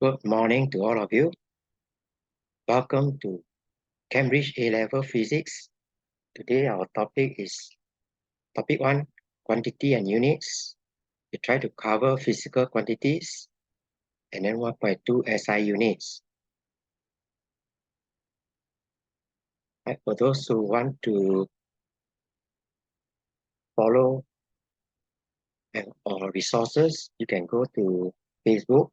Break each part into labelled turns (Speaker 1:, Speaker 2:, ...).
Speaker 1: Good morning to all of you. Welcome to Cambridge A-Level Physics. Today our topic is Topic 1, Quantity and Units. We try to cover physical quantities and then 1.2 SI units. Right, for those who want to follow our resources, you can go to Facebook,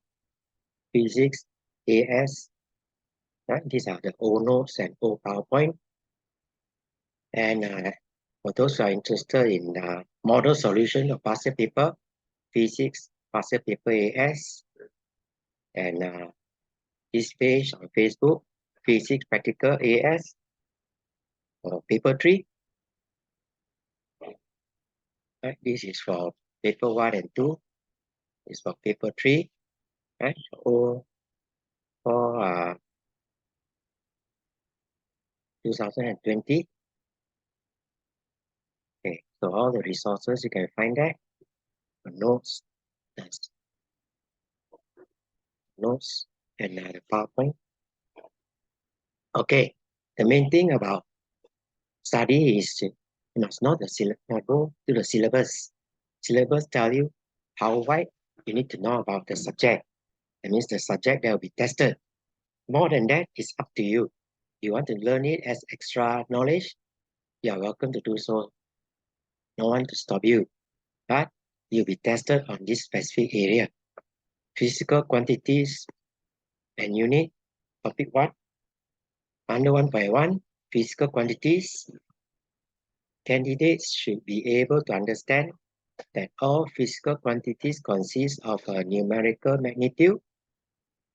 Speaker 1: Physics AS. Right? These are the old notes and old PowerPoint. And for those who are interested in model solution of past year paper, Physics past year paper AS, and this page on Facebook, Physics Practical AS, or paper 3. Right? This is for paper 1 and 2. This is for paper 3. Right? Or for 2020. Okay, so all the resources you can find there. The notes, and the PowerPoint. Okay, the main thing about study is you must know go to the syllabus. Syllabus tell you how wide you need to know about the subject. That means the subject that will be tested. More than that, it's up to you. You want to learn it as extra knowledge, you are welcome to do so. No one to stop you. But you'll be tested on this specific area. Physical quantities and unit, topic 1. Under 1.1, physical quantities. Candidates should be able to understand that all physical quantities consist of a numerical magnitude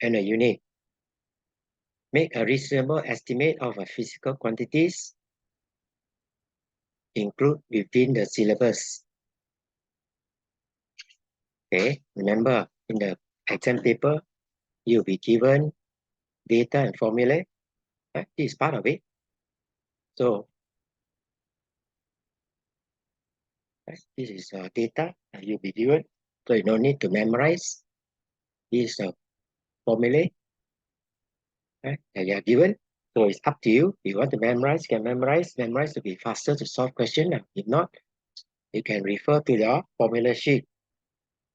Speaker 1: and a unit. Make a reasonable estimate of a physical quantities. Include within the syllabus. Okay, remember in the exam paper, you'll be given data and formula. Right? This is part of it. So, right, this is data you'll be given. So you don't need to memorize. This is a formula, right, that you are given. So it's up to you. If you want to memorize, you can memorize. Memorize to be faster to solve question. If not, you can refer to your formula sheet.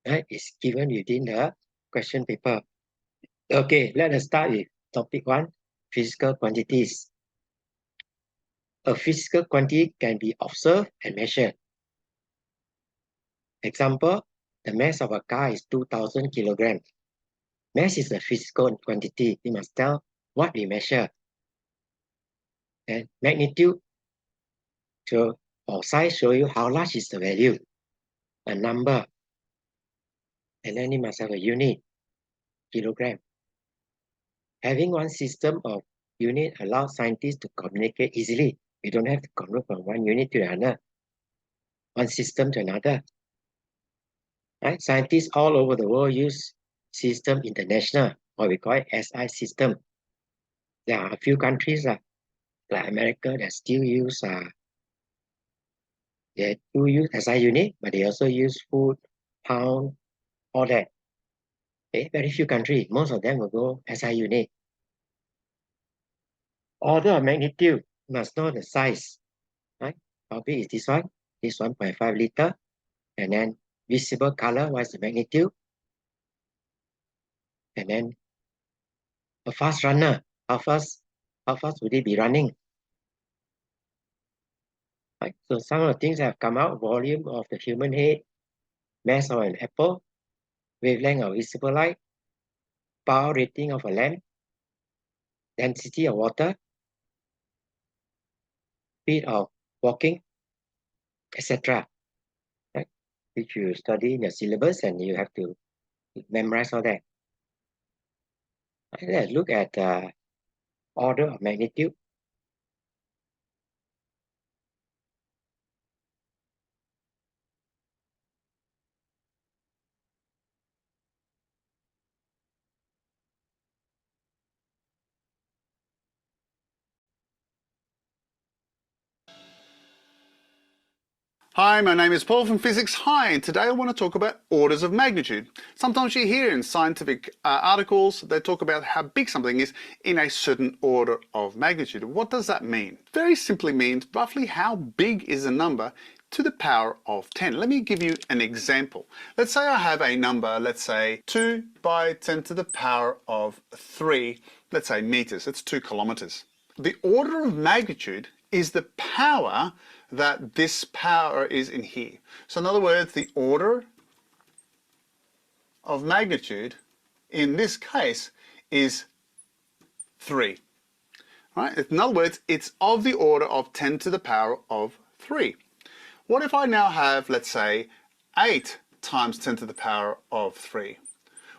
Speaker 1: Right? It's given within the question paper. Okay, let us start with topic 1, physical quantities. A physical quantity can be observed and measured. Example, the mass of a car is 2,000 kilograms. Mass is a physical quantity. We must tell what we measure. And magnitude or size show you how large is the value. A number. And then you must have a unit, kilogram. Having one system of unit allows scientists to communicate easily. We don't have to convert from one unit to another, one system to another. Right? Scientists all over the world use system international, or we call it SI system. There are a few countries like America that still use SI unit, but they also use foot, pound, all that. Okay? Very few countries. Most of them will go SI unit. Order of magnitude, must know the size. Right? How big is this one? This 1.5 liter. And then visible color, what is the magnitude? And then a fast runner, how fast would it be running? Right? So some of the things that have come out: volume of the human head, mass of an apple, wavelength of visible light, power rating of a lamp, density of water, speed of walking, etc. Right? Which you study in your syllabus and you have to memorize all that. Let's look at order of magnitude.
Speaker 2: Hi, my name is Paul from Physics High, and today I want to talk about orders of magnitude. Sometimes you hear in scientific articles they talk about how big something is in a certain order of magnitude. What does that mean? Very simply means roughly how big is a number to the power of 10. Let me give you an example. Let's say I have a number, let's say 2 by 10 to the power of 3, let's say meters. It's 2 kilometers. The order of magnitude is the power that this power is in here. So in other words, the order of magnitude in this case is 3. Right? In other words, it's of the order of 10 to the power of 3. What if I now have, let's say, 8 times 10 to the power of 3?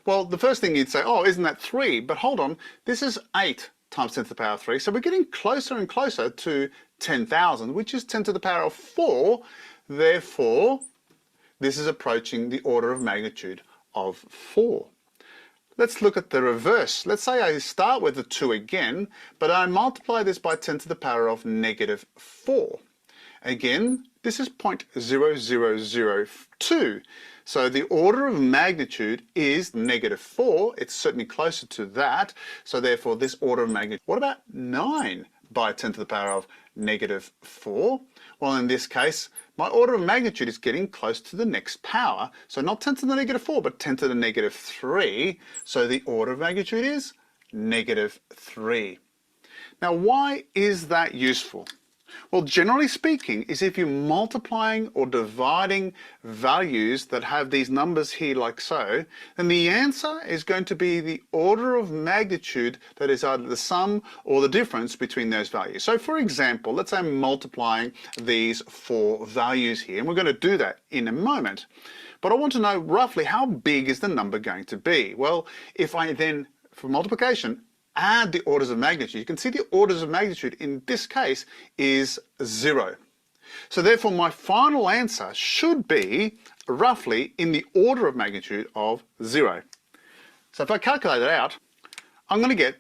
Speaker 2: Well, the first thing you'd say, oh, isn't that 3? But hold on, this is 8 times 10 to the power of 3. So we're getting closer and closer to 10,000, which is 10 to the power of 4. Therefore, this is approaching the order of magnitude of 4. Let's look at the reverse. Let's say I start with the 2 again, but I multiply this by 10 to the power of negative 4. Again, this is 0.0002. So the order of magnitude is negative 4. It's certainly closer to that. So therefore, this order of magnitude. What about 9 by 10 to the power of negative 4? Well, in this case, my order of magnitude is getting close to the next power. So not 10 to the negative 4, but 10 to the negative 3. So the order of magnitude is negative 3. Now, why is that useful? Well, generally speaking, is if you're multiplying or dividing values that have these numbers here like so, then the answer is going to be the order of magnitude that is either the sum or the difference between those values. So for example, let's say I'm multiplying these 4 values here, and we're going to do that in a moment. But I want to know roughly how big is the number going to be? Well, if I then, for multiplication, add the orders of magnitude, you can see the orders of magnitude in this case is 0. So therefore my final answer should be roughly in the order of magnitude of 0. So if I calculate it out, I'm going to get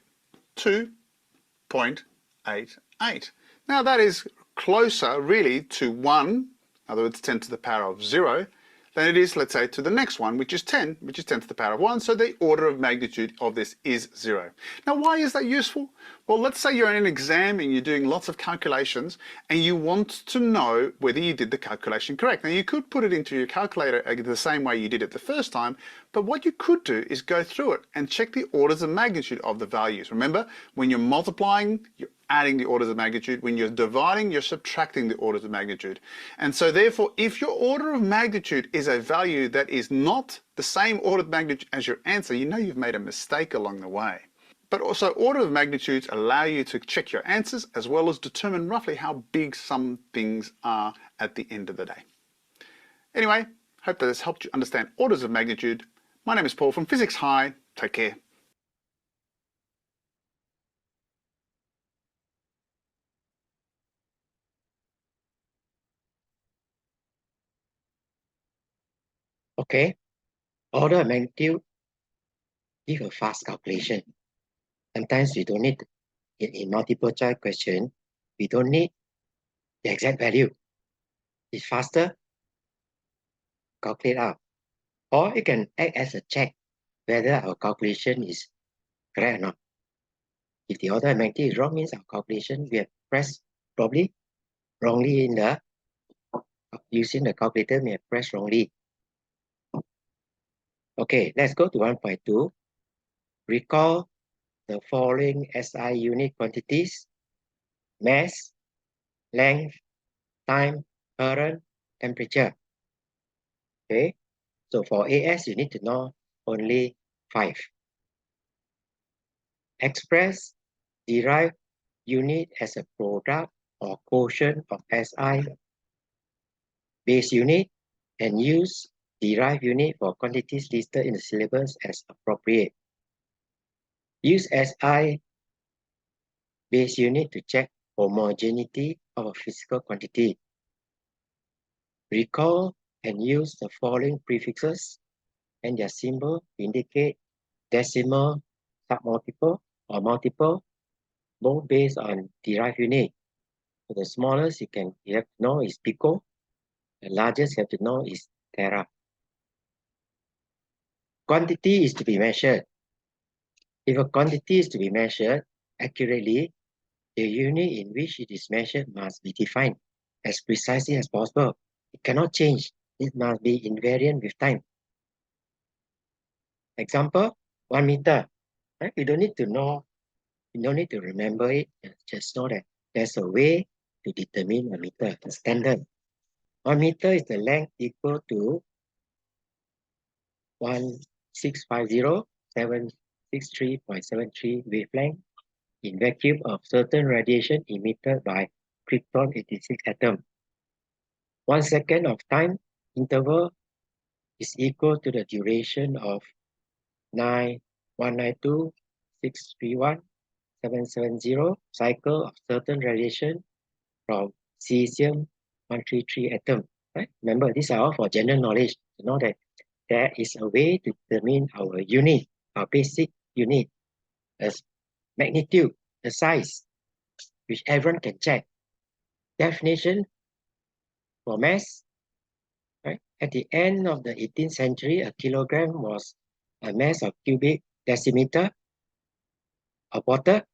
Speaker 2: 2.88. Now that is closer really to 1, in other words 10 to the power of 0, than it is, let's say, to the next one, which is 10, which is 10 to the power of 1, so the order of magnitude of this is 0. Now, why is that useful? Well, let's say you're in an exam and you're doing lots of calculations and you want to know whether you did the calculation correct. Now, you could put it into your calculator the same way you did it the first time, but what you could do is go through it and check the orders of magnitude of the values. Remember, when you're multiplying, you're adding the orders of magnitude. When you're dividing, you're subtracting the orders of magnitude. And so therefore, if your order of magnitude is a value that is not the same order of magnitude as your answer, you know you've made a mistake along the way. But also order of magnitudes allow you to check your answers as well as determine roughly how big some things are at the end of the day. Anyway, hope that has helped you understand orders of magnitude. My name is Paul from Physics High. Take care.
Speaker 1: Okay, order of magnitude give a fast calculation. Sometimes we don't need, in multiple choice question, we don't need the exact value. It's faster, calculate out. Or it can act as a check whether our calculation is correct or not. If the order of magnitude is wrong, means our calculation we have pressed probably wrongly in the using the calculator may have pressed wrongly. Okay, let's go to 1.2. Recall the following SI unit quantities: mass, length, time, current, temperature. Okay, so for AS, you need to know only 5. Express derived unit as a product or quotient of SI base unit and use derived unit for quantities listed in the syllabus as appropriate. Use SI base unit to check homogeneity of a physical quantity. Recall and use the following prefixes and their symbol to indicate decimal, submultiple, or multiple, both based on derived unit. So the smallest you have to know is pico, The largest you have to know is tera. Quantity is to be measured. If a quantity is to be measured accurately, the unit in which it is measured must be defined as precisely as possible. It cannot change. It must be invariant with time. Example, 1 meter. Right? You don't need to know, you don't need to remember it. Just know that there's a way to determine a meter, the standard. 1 meter is the length equal to 1650.763 wavelength in vacuum of certain radiation emitted by krypton 86 atom. 1 second of time interval is equal to the duration of 192.631.770 cycle of certain radiation from cesium-133 atom. Right? Remember, these are all for general knowledge. To know that there is a way to determine our unit, our basic unit, as magnitude, the size, which everyone can check. Definition for mass. Right? At the end of the 18th century, a kilogram was a mass of cubic decimeter of water.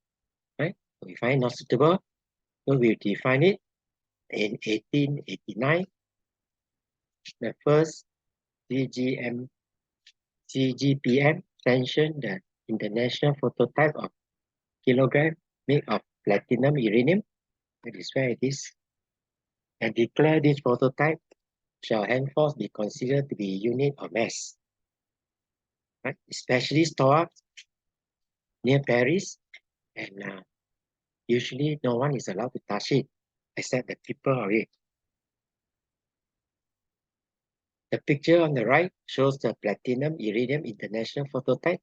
Speaker 1: Right? We find not suitable, so we define it in 1889. The first CGPM sanctioned the international prototype of kilogram made of platinum uranium. That is where it is. And declare this prototype shall henceforth be considered to be a unit of mass. Right? Especially stored near Paris, and usually no one is allowed to touch it except the keeper of it. The picture on the right shows the platinum iridium international prototype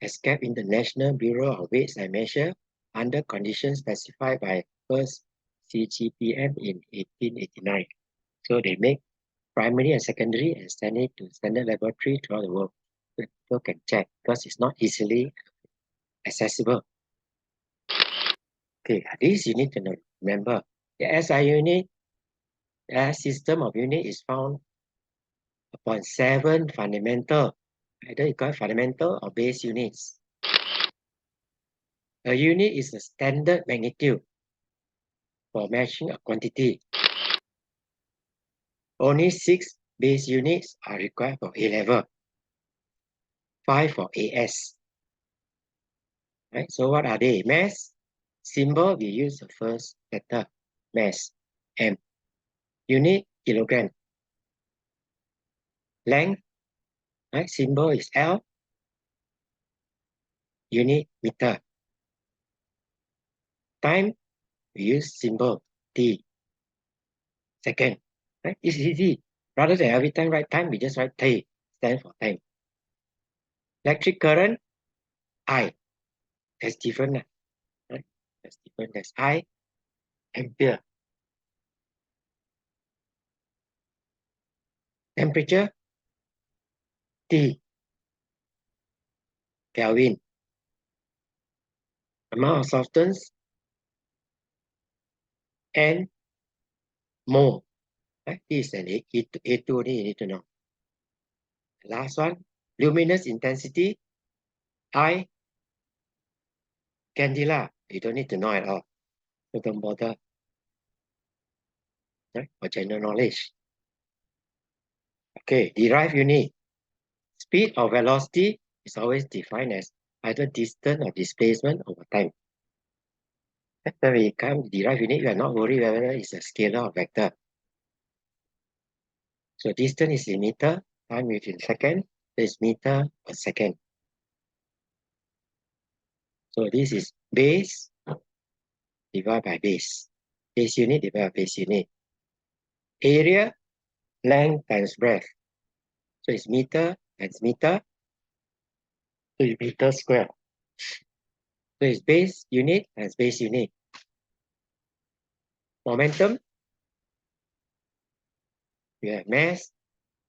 Speaker 1: as kept in the National Bureau of Weights and Measures under conditions specified by first CGPM in 1889. So they make primary and secondary and send it to standard laboratory throughout the world. So people can check because it's not easily accessible. Okay, this you need to know. Remember, the SI unit, the system of unit is found upon 7 fundamental, either you call it fundamental or base units. A unit is a standard magnitude for measuring a quantity. Only 6 base units are required for A level, 5 for AS. Right? So what are they? Mass, symbol, we use the first letter, mass, M. Unit, kilogram. Length, right? Symbol is L. Unit, meter. Time, we use symbol T. Second, right? It's easy. Rather than every time write time, we just write T, stand for time. Electric current, I. That's different, right? That's different. That's I. Ampere. Temperature, T. Kelvin. Amount of substance, N. Mole. Right? This is an A2 only you need to know. Last one, luminous intensity, I. Candela. You don't need to know at all. So don't bother. Right? For general knowledge. Okay, derive unit. Speed or velocity is always defined as either distance or displacement over time. When we come to derive unit, you are not worried whether it's a scalar or vector. So distance is in meter, time is in second, is meter per second. So this is base divided by base. Base unit divided by base unit. Area, length times breadth. So it's meter times meter. So it's meter square. So it's base unit times base unit. Momentum, we have mass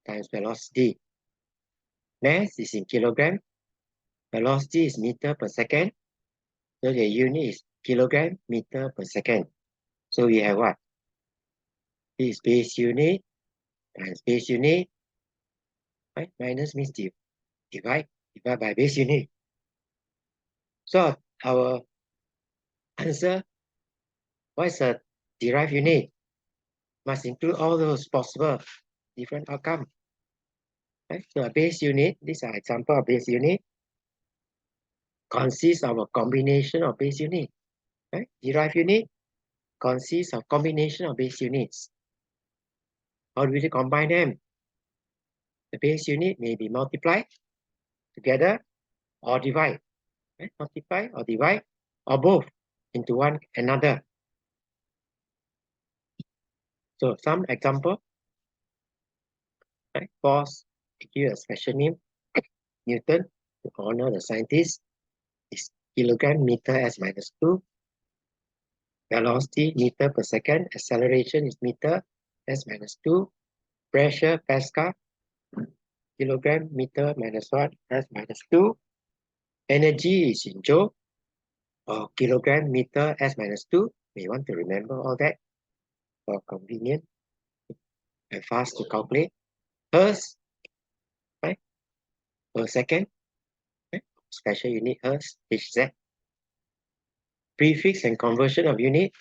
Speaker 1: times velocity. Mass is in kilogram. Velocity is meter per second. So the unit is kilogram meter per second. So we have what? This is base unit times base unit, right? Minus means divide by base unit. So our answer, what is a derived unit? Must include all those possible different outcome. Right? So a base unit, these are example of base unit, consists of a combination of base unit. Right? Derived unit consists of combination of base units. How do we combine them? The base unit may be multiplied together or divide. Right? Multiply or divide or both into one another. So some example, right? Force, give a special name, Newton, to honor the scientist, is kilogram meter s minus 2. Velocity meter per second, acceleration is meter s minus 2. Pressure Pascal, kilogram meter minus 1 s minus 2. Energy is in joule or kilogram meter s minus 2. We want to remember all that for convenient and fast to calculate. Hertz, right? Per second, right? Special unit Hertz, HZ. Prefix and conversion of unit.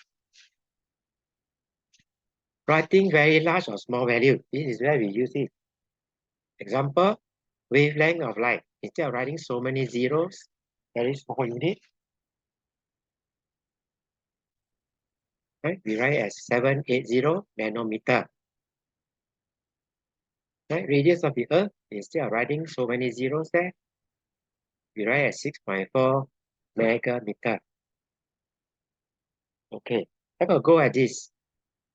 Speaker 1: Writing very large or small value. This is where we use it. Example, wavelength of light. Instead of writing so many zeros, very small unit, right? We write as 780 nanometer. Right? Radius of the Earth, instead of writing so many zeros there, we write as 6.4 megameter. Okay, have a go at this.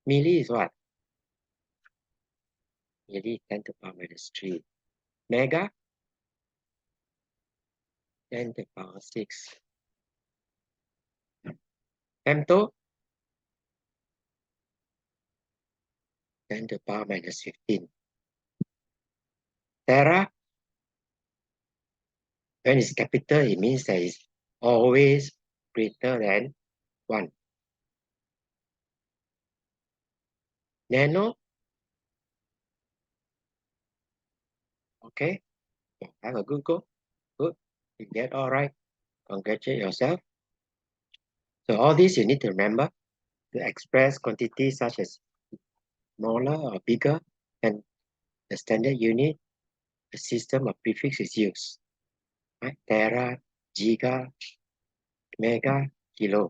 Speaker 1: Milli is what? Milli 10 to the power minus 3. Mega, 10 to the power 6. Femto, 10 to the power minus 15. Tera, when it's capital, it means that it's always greater than 1. Nano, okay, have a good go. Good, you get all right. Congratulate yourself. So all this you need to remember to express quantities such as smaller or bigger than the standard unit. A system of prefix is used. Right? Tera, giga, mega, kilo.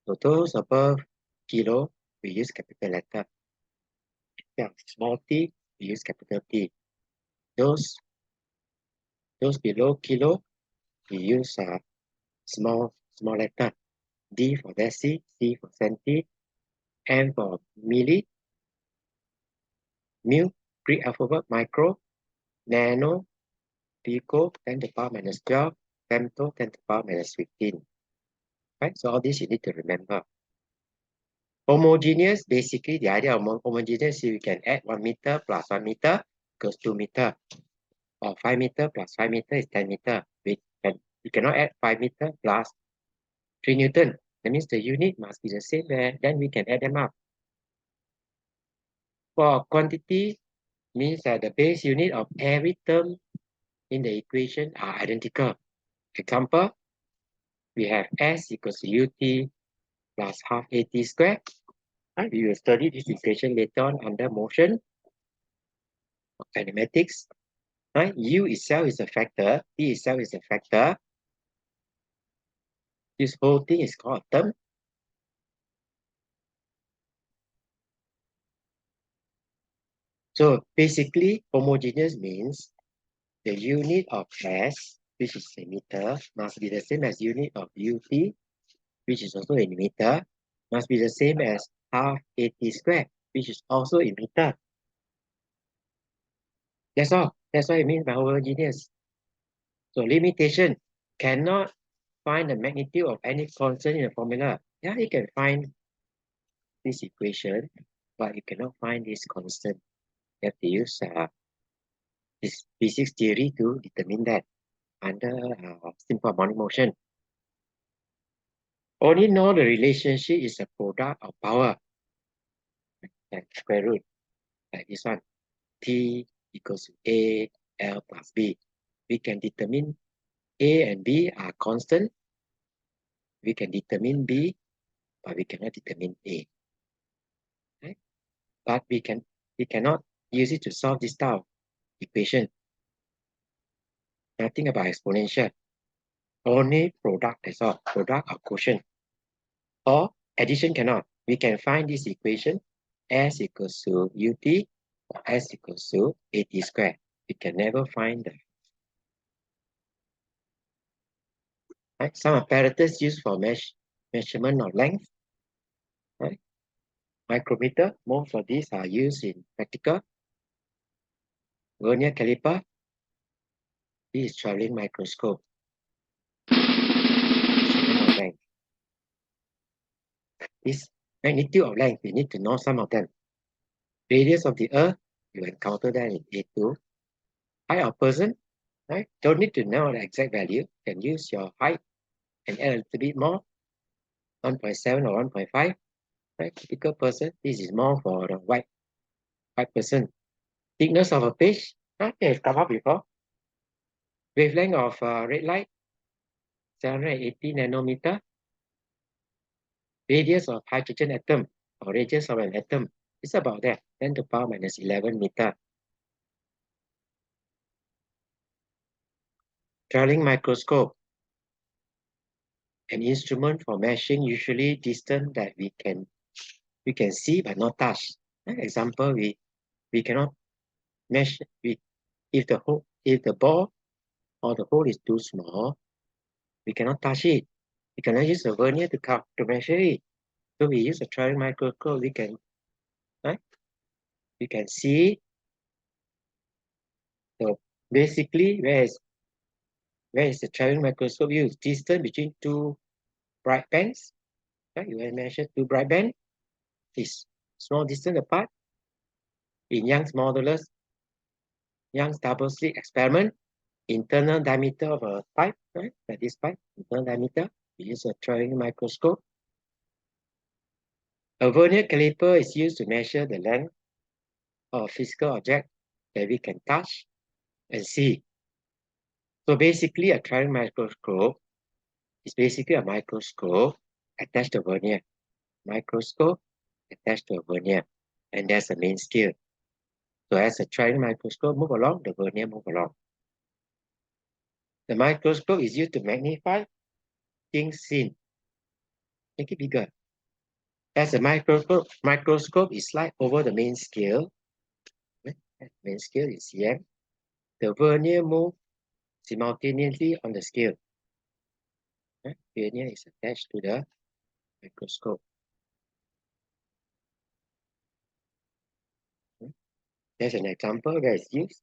Speaker 1: So those above kilo, we use capital letter. Yeah, small t, we use capital T. Those below kilo, we use small letter. D for deci, C for centi, M for milli, mu, Greek alphabet, micro, nano, pico, 10 to the power minus 12, femto, 10 to the power minus 15. Right? So all this you need to remember. Homogeneous, basically the idea of homogeneous, you can add 1 meter plus 1 meter equals 2 meter. Or 5 meter plus 5 meter is 10 meter. We cannot add 5 meter plus 3 Newton. That means the unit must be the same there. Then we can add them up. For quantity, means that the base unit of every term in the equation are identical. Example, we have S equals to UT plus half AT squared. Right? We will study this equation later on under motion of kinematics. Right? U itself is a factor, T itself is a factor. This whole thing is called a term. So basically, homogeneous means the unit of S, which is a meter, must be the same as unit of UT, which is also in meter, must be the same as half AT squared, which is also in meter. That's all. That's what it means by homogeneous. So limitation, cannot find the magnitude of any constant in the formula. Yeah, you can find this equation, but you cannot find this constant. You have to use this physics theory to determine that under simple harmonic motion. Only know the relationship is a product of power, like square root, like this one. T equals to A, L plus B. We can determine A and B are constant. We can determine B, but we cannot determine A. Right? But we cannot use it to solve this type of equation. Nothing about exponential. Only product, that's all. Product or quotient. Or addition cannot. We can find this equation S equals to UT or S equals to AT squared. We can never find the right? Some apparatus used for measurement of length. Right? Micrometer, most of these are used in practical. Vernier caliper, this is traveling microscope. Measurement of length. This magnitude of length, we need to know some of them. Radius of the earth, you encounter that in A2. Height of person, right? Don't need to know the exact value. You can use your height and add a little bit more, 1.7 or 1.5. Right? Typical person, this is more for the white person. Thickness of a page, okay, come up before. Wavelength of red light, 780 nanometer. Radius of hydrogen atom or radius of an atom is about that, 10 to the power minus 11 meter. Traveling microscope, an instrument for measuring usually distance that we can see but not touch. Example, we cannot measure if the ball or the hole is too small, we cannot touch it. We cannot use a vernier to measure it. So we use a traveling microscope. We can see. So basically, where is the traveling microscope used? Distance between two bright bands. Right? You will measure two bright bands is small distance apart. In Young's modulus, Young's double slit experiment, internal diameter of a pipe, right? Like this pipe, internal diameter. We use a traveling microscope. A vernier caliper is used to measure the length of a physical object that we can touch and see. So basically, a traveling microscope is basically a microscope attached to a vernier. Microscope attached to a vernier. And that's the main scale. So as a traveling microscope move along, the vernier move along. The microscope is used to magnify things seen. Make it bigger. As a microscope is slide over the main scale. Main scale is cm. The vernier moves simultaneously on the scale. Vernier is attached to the microscope. There's an example where it's used.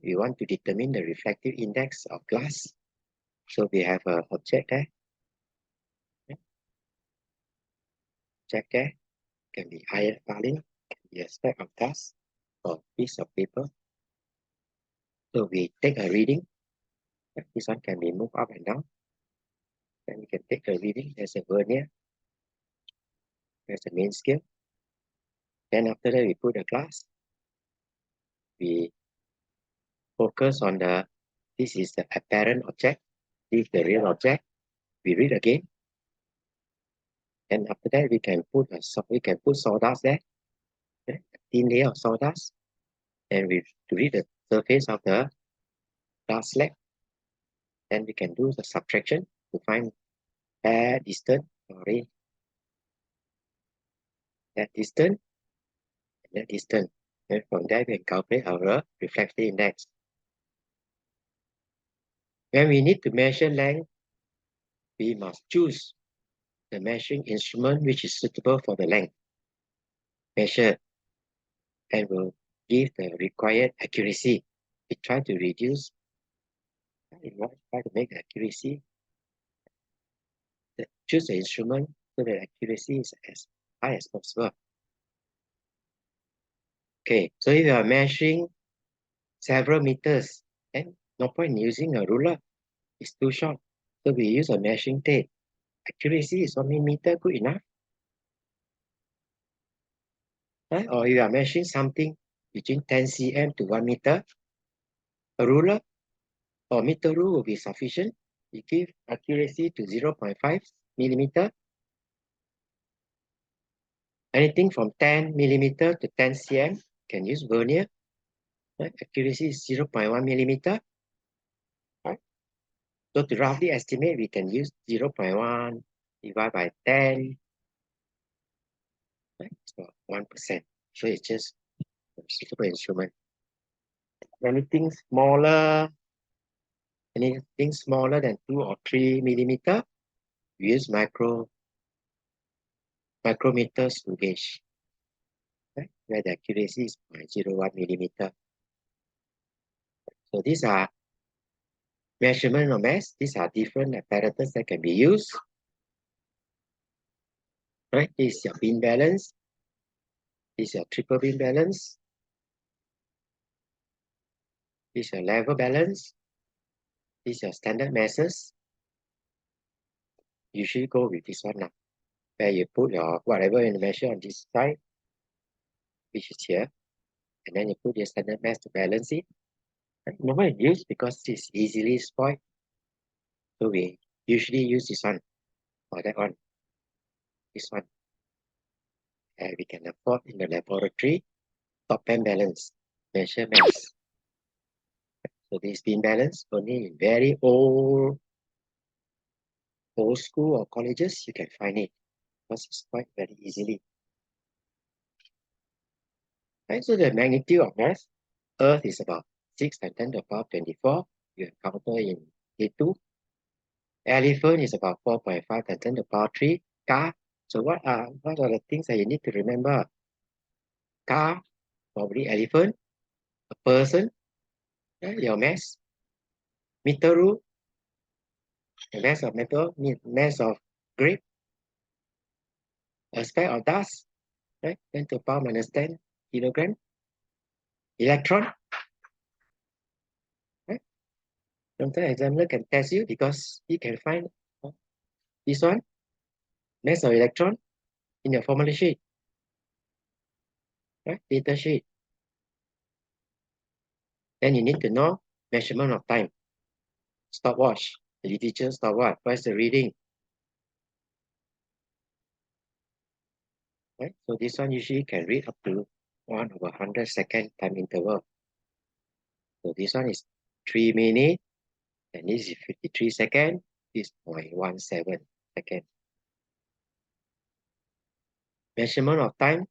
Speaker 1: We want to determine the reflective index of glass. So we have an object there. Object there can be iron filling, can be a speck of glass or piece of paper. So we take a reading. This one can be moved up and down. Then we can take a reading. There's a vernier. There's the main scale. Then after that, we put the glass. We focus on this is the apparent object. This is the real object. We read again. And after that, we can put sawdust there. A thin layer of sawdust. And to read the surface of the glass slab. Then we can do the subtraction to find that distance, that distance, and that distance. And from there, we can calculate our reflective index. When we need to measure length, we must choose the measuring instrument which is suitable for the length measured and will give the required accuracy. We try to reduce, try to make the accuracy, choose the instrument so that accuracy is as high as possible. Okay, so if you are measuring several meters, then no point in using a ruler. It's too short. So we use a measuring tape. Accuracy is 1 millimeter, good enough. Or you are measuring something between 10 cm to 1 meter. A ruler or meter rule will be sufficient. You give accuracy to 0.5 millimeter. Anything from 10 millimeter to 10 cm can use vernier. Right? Accuracy is 0.1 millimeter. Right? So to roughly estimate, we can use 0.1 divided by 10. Right? So 1%. So it's just a suitable instrument. Anything smaller than 2 or 3 millimeter, we use micrometers to gauge, right? Where the accuracy is 0.01 millimeter. So these are measurement of mass. These are different apparatus that can be used. Right? This is your beam balance. This is your triple beam balance. This is your level balance. This is your standard masses. Usually go with this one now, where you put your whatever you measure on this side, which is here, and then you put your standard mass to balance it. Normally used because it's easily spoiled. So we usually use this one or that one. This one. And we can afford in the laboratory top pen balance, measure mass. So this beam balance only in very old school or colleges you can find it because it's quite very easily. Right, so the magnitude of mass, Earth is about 6 times 10 to the power 24. You encounter in A2. Elephant is about 4.5 times 10 to the power 3. Car. So what are the things that you need to remember? Car, probably elephant, a person, your mass, meter rule, the mass of metal, mass of grape, a speck of dust, right? 10 to the power minus 10 kilogram. Electron, right? Sometimes examiner can test you because he can find this one, mass of electron in your formula sheet, right? Data sheet. Then you need to know measurement of time. Stopwatch, the literature stopwatch, what's the reading? Right? So this one usually can read up to 1/100 second time interval. So this one is 3 minutes, and this is 53 seconds, this is 0.17 second. Measurement of time.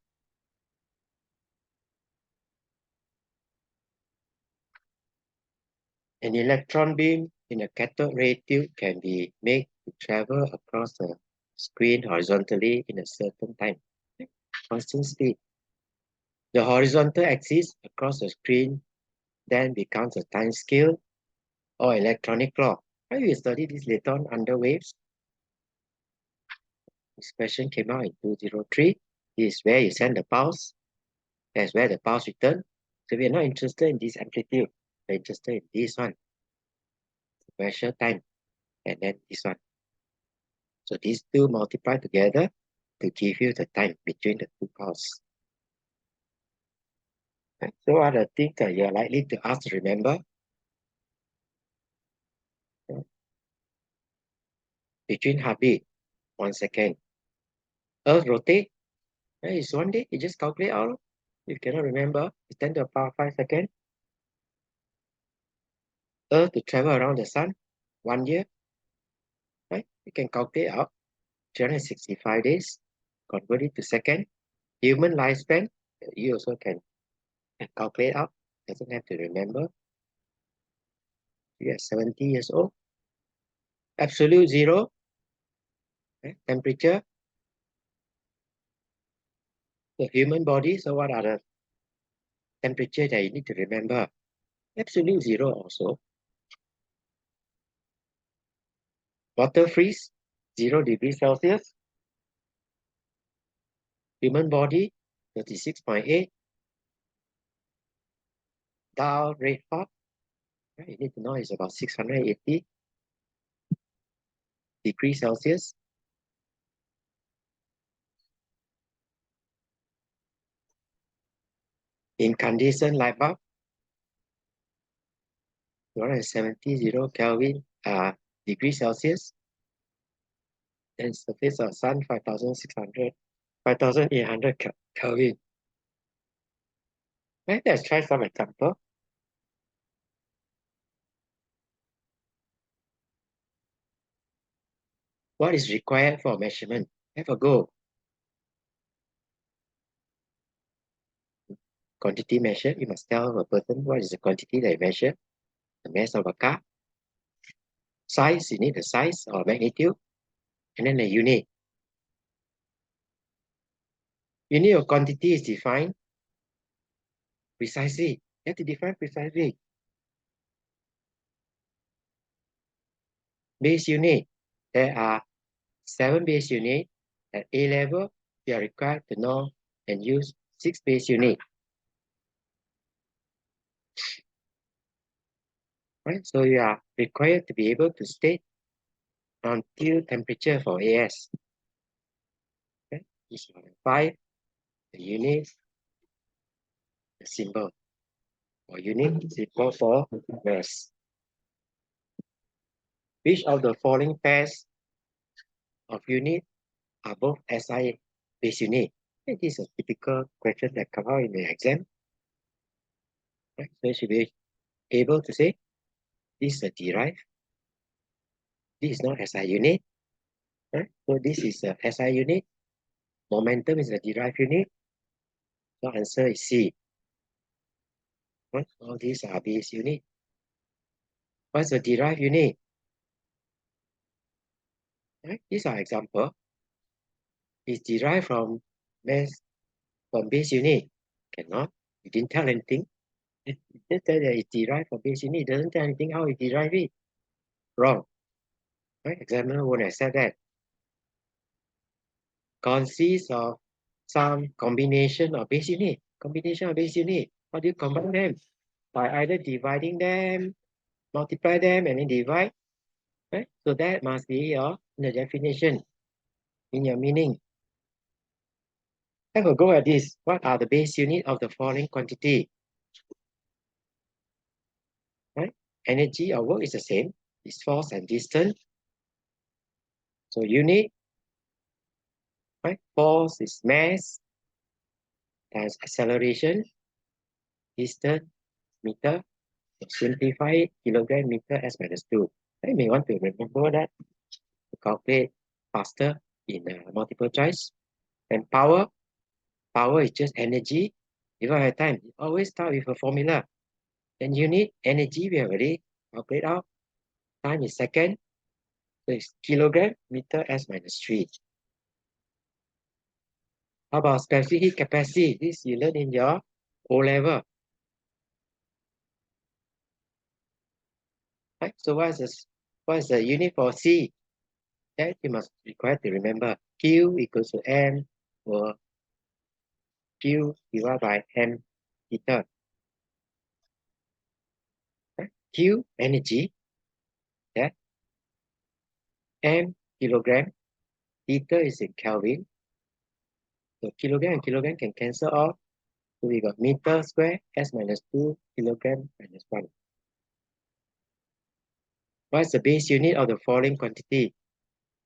Speaker 1: An electron beam in a cathode ray tube can be made to travel across the screen horizontally in a certain time. Constant speed. The horizontal axis across the screen then becomes a time scale or electronic clock. I will study this later on under waves. This question came out in 2003. This is where you send the pulse. That's where the pulse return. So we are not interested in this amplitude. We're interested in this one. Measure time. And then this one. So these two multiply together to give you the time between the two pulses. Okay. So what are the things that you're likely to ask to remember? Okay. Between heartbeat, 1 second. Earth rotate. It's 1 day. You just calculate out. You cannot remember. It's 10 to the power 5 seconds. Earth to travel around the sun, 1 year. Right? You can calculate out 365 days, convert it to second. Human lifespan, you also can calculate out. Doesn't have to remember. You are 70 years old. Absolute zero. Right? Temperature. The human body. So what are the temperature that you need to remember? Absolute zero also. Water freeze, 0 degrees Celsius. Human body, 36.8. Dow red hot. Right? You need to know it's about 680 degrees Celsius. Incandescent light bulb, 270 Kelvin degrees Celsius. Then surface of sun 5,600, 5,800 Kelvin. Right, let's try some example. What is required for measurement? Have a go. Quantity measure, you must tell a person what is the quantity they measure. The mass of a car. Size, you need the size or magnitude. And then the unit. Unit of quantity is defined precisely. You have to define precisely. Base unit. There are 7 base units. At A level, you are required to know and use 6 base units. Right? So you are required to be able to state until temperature for AS. Okay? Is 5, the unit, the symbol. For unit is equal for mass. Which of the following pairs of unit are both SI base unit? This is a typical question that comes out in the exam. Right? So you should be able to say this is a derived. This is not SI unit. Right? So this is a SI unit. Momentum is a derived unit. So answer is C. Right? All these are base unit. What's a derived unit? Right? These are example. It's derived from mass from base unit. Cannot. You didn't tell anything. It just tell that it's derived from base unit. It doesn't tell anything how it derived it. Wrong. Right? Examiner won't accept that. Consists of some combination of base unit. Combination of base unit. How do you combine them? By either dividing them, multiply them, and then divide. Right? So that must be your in the definition, in your meaning. Have a go at this. What are the base unit of the following quantity? Right? Energy or work is the same. It's force and distance. So unit, right? Force is mass times acceleration, distance, meter. So simplify it, kilogram meter s minus 2. I may want to remember that to calculate faster in multiple choice. And power is just energy divided by time. Always start with a formula. Then unit, energy, we have already calculated out. Time is second. So it's kilogram meter s minus 3. How about specific heat capacity? This you learn in your O level. Right? So what is the unit for C? That you must require to remember. Q equals to M or Q divided by M theta. Right? Q energy, that M kilogram, theta is in Kelvin. So kilogram and kilogram can cancel off. So we got meter square s minus 2 kilogram minus 1. What's the base unit of the following quantity?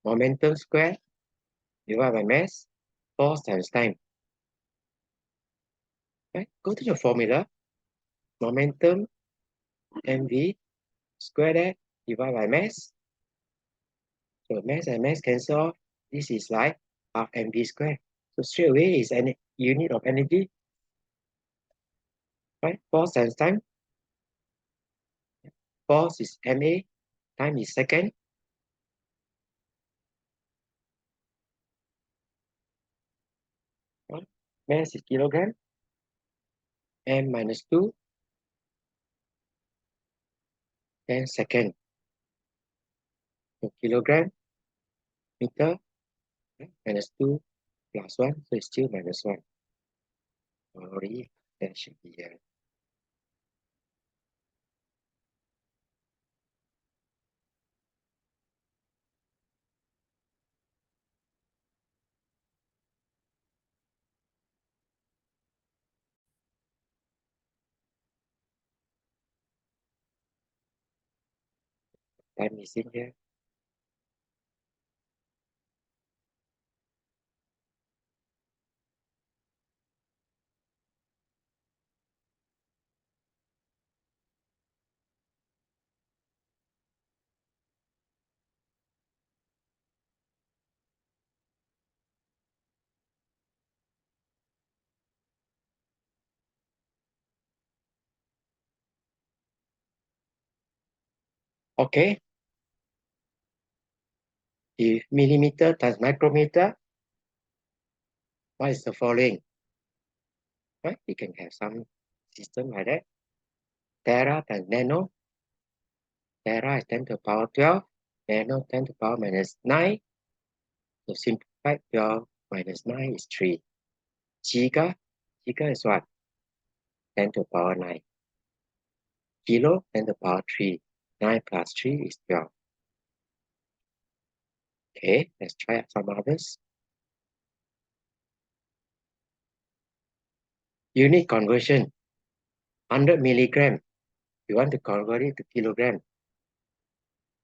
Speaker 1: Momentum square divided by mass, force times time. Right? Go to the formula. Momentum mv square that divided by mass. So mass and mass cancel off. This is like half mv square. So straight away is an unit of energy. Right? Force times time. Force is ma. Time is second. Right? Mass is kilogram. M minus 2. Then second. So kilogram meter minus 2 plus 1. So it's still minus 1. Sorry, that should be Time is in here. Okay. If millimeter times micrometer, what is the following? Right? You can have some system like that. Tera times nano. Tera is 10 to the power 12. Nano 10 to the power minus 9. So simplify 12 minus 9 is 3. Giga. Giga is what? 10 to the power 9. Kilo 10 to the power 3. 9 plus 3 is 12. Okay, let's try out some others. Unit conversion. 100 milligram. You want to convert it to kilogram.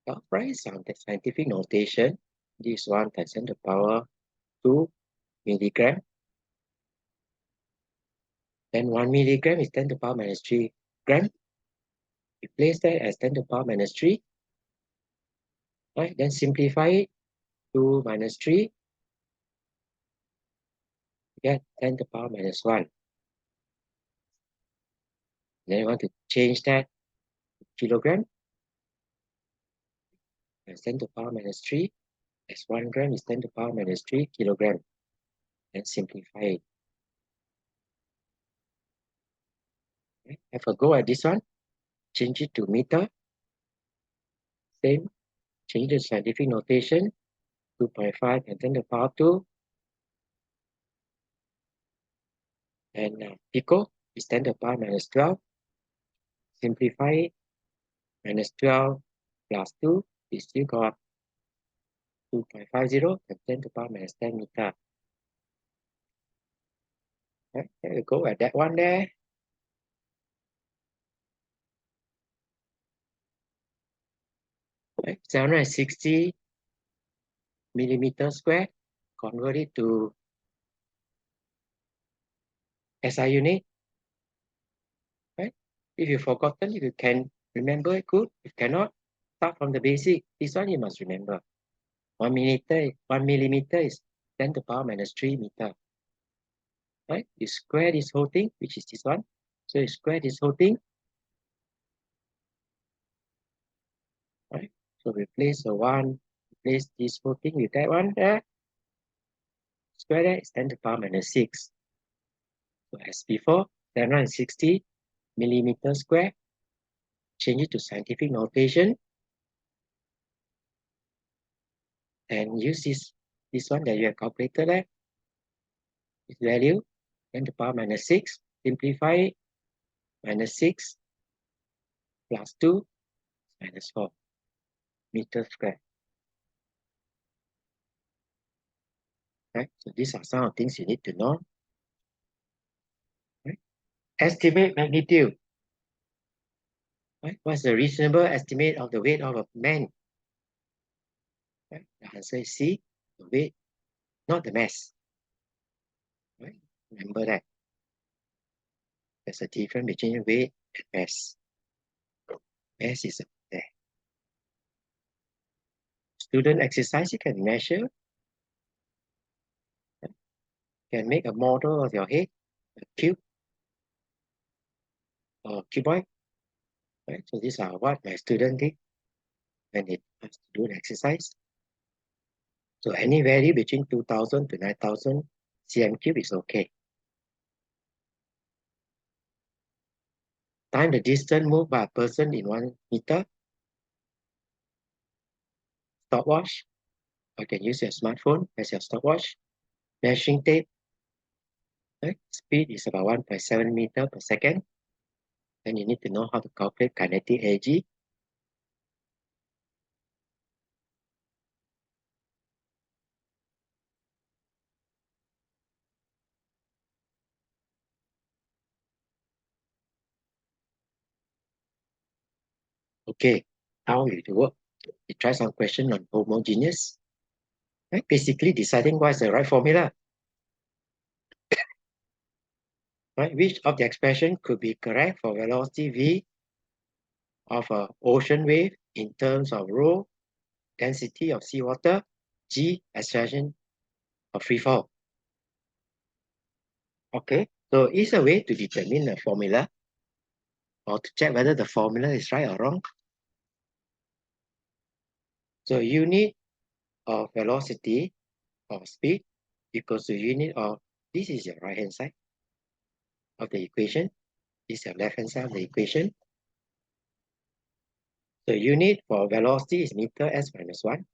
Speaker 1: Well, right, on the scientific notation, this one times 10 to the power 2 milligram. Then 1 milligram is 10 to the power minus 3 gram. Replace that as 10 to the power minus 3. Right, then simplify it. 2 minus 3. Get 10 to the power minus 1. Then you want to change that to kilogram. As 10 to the power minus 3. As 1 gram is 10 to the power minus 3 kilogram. Then simplify it. Right, have a go at this one. Change it to meter. Same. Change the scientific notation. 2.5 and 10 to the power 2. And pico is 10 to the power minus 12. Simplify it. Minus 12 plus 2 is still got 2.50 and 10 to the power minus 10 meter. Right, there you go at that one there. Right, 760 millimeter square. Convert it to SI unit. Right? If you've forgotten, if you can remember it, good. If cannot, start from the basic. This one you must remember. 1 millimeter is 10 to the power minus 3 meter. Right? You square this whole thing, which is this one. So you square this whole thing. Right? So replace the one, replace this whole thing with that one there. Square that is 10 to the power minus 6. So as before, 760 millimeter square. Change it to scientific notation. And use this one that you have calculated there. This value, 10 to the power minus 6. Simplify it. Minus 6 plus 2 minus 4 meter square. Right? So these are some of the things you need to know. Right? Estimate magnitude. Right? What's the reasonable estimate of the weight of a man? Right? The answer is C, the weight, not the mass. Right? Remember that. There's a difference between weight and mass. Mass is there. Student exercise, you can measure. You can make a model of your head, a cube or cuboid. Right? So these are what my student did when they have to do an exercise. So any value between 2000 to 9000 cm cube is okay. Time the distance moved by a person in 1 meter. Stopwatch. You can use your smartphone as your stopwatch. Measuring tape. Right? Speed is about 1.7 meter per second. Then you need to know how to calculate kinetic energy. Okay, how you do work? We try some question on homogeneous, right? Basically deciding what is the right formula. Right? Which of the expression could be correct for velocity v of an ocean wave in terms of rho, density of seawater, g, acceleration of free fall. Okay, so it's a way to determine a formula or to check whether the formula is right or wrong. So unit of velocity or speed equals to unit of, this is your right hand side of the equation, this is your left hand side of the equation. The unit for velocity is meter s minus 1.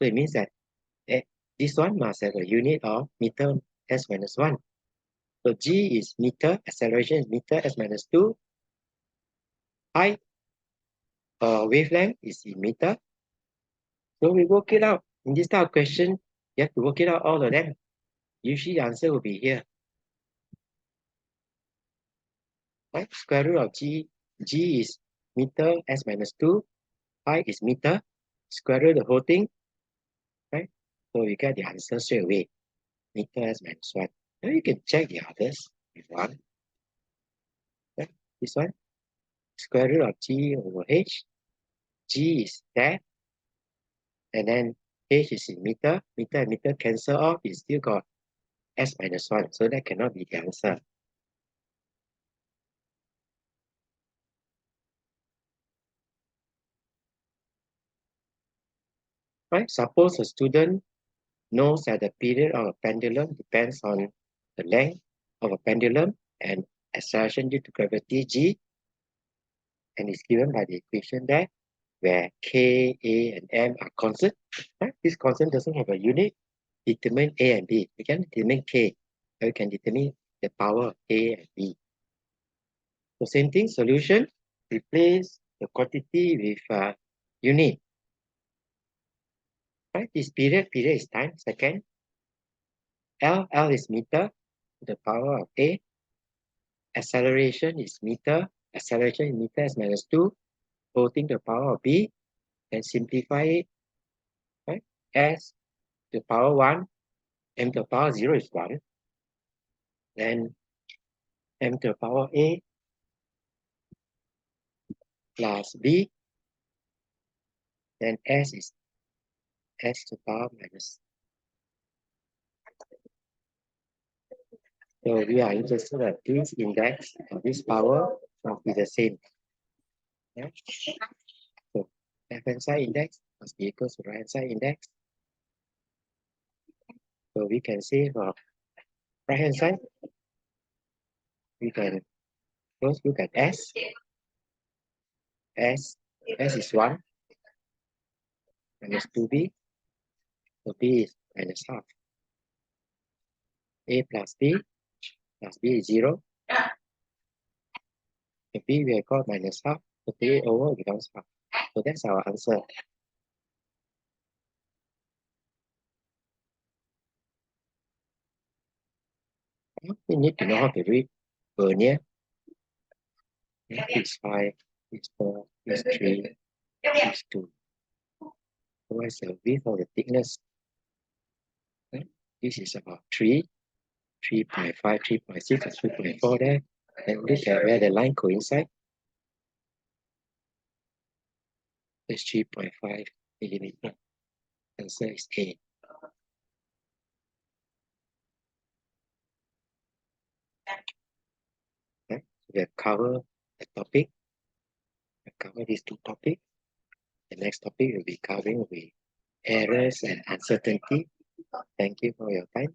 Speaker 1: So it means that this one must have a unit of meter s minus 1. So g is meter, acceleration is meter s minus 2. Height wavelength is in meter. So we work it out. In this type of question, you have to work it out all of them. Usually the answer will be here. Right? Square root of g is meter s minus 2. Height is meter. Square root the whole thing. Right? So you get the answer straight away. Meter s minus 1. Now you can check the others if you want. Right? This one, square root of g over h. G is there. And then h is in meter. Meter and meter cancel off. You still got s minus 1. So that cannot be the answer. Right? Suppose a student knows that the period of a pendulum depends on the length of a pendulum and acceleration due to gravity g, and is given by the equation there, where k, a, and m are constant. Right? This constant doesn't have a unit. Determine a and b. We can determine k, and we can determine the power of a and b. So same thing, solution, replace the quantity with unit. Right? This period is time, second. L is meter, the power of a. Acceleration is meter, acceleration in meter is minus 2, holding the power of b, and simplify it, right? S to the power 1, m to the power 0 is 1, then m to the power a plus b, then s is s to the power minus. So we are interested that this index of this power must be the same. Yeah? So left hand side index must be equal to right hand side index. So we can say for right hand side, we can first look at s. S is 1 minus 2b. So b is minus half. A plus b is 0. If b we have got minus half, so b over becomes half. So that's our answer. We need to know how to read vernier. It's 5, it's 4, it's 3, it's 2. So what's the width or the thickness? This is about 3, 3.5, 3.6, and 3.4 there. And look at where the line coincide. It's 3.5 millimeter. Answer is A. Okay. We have covered the topic. We have covered these two topics. The next topic will be covering with errors and uncertainty. Thank you for your time.